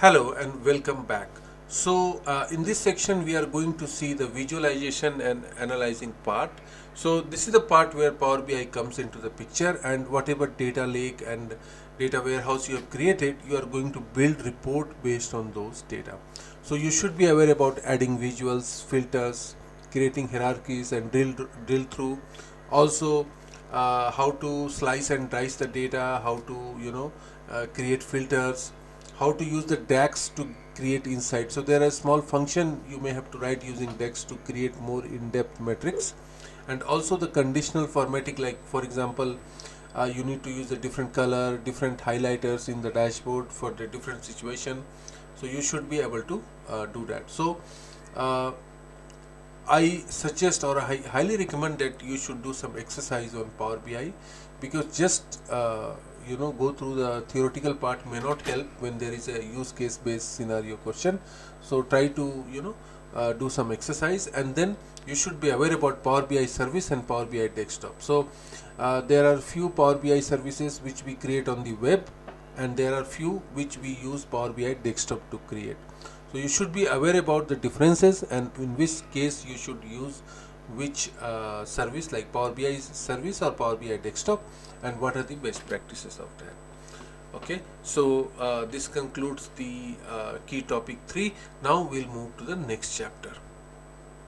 Hello and welcome back. In this section, we are going to see the visualization and analyzing part. So, this is the part where Power BI comes into the picture, and whatever data lake and data warehouse you have created, you are going to build report based on those data. So, you should be aware about adding visuals, filters, creating hierarchies, and drill through. Also, how to slice and dice the data, how to create filters, how to use the DAX to create insight. So there are small function you may have to write using DAX to create more in-depth metrics, and also the conditional formatting. Like for example, you need to use a different color, different highlighters in the dashboard for the different situation. So you should be able to do that. So uh, I suggest or I highly recommend that you should do some exercise on Power BI, because just go through the theoretical part may not help when there is a use case based scenario question. So try to do some exercise, and then you should be aware about Power BI service and Power BI desktop. So there are few Power BI services which we create on the web, and there are few which we use Power BI desktop to create. So you should be aware about the differences and in which case you should use which service, like Power BI service or Power BI desktop, and what are the best practices of that. Okay, so this concludes the key topic 3. Now we'll move to the next chapter.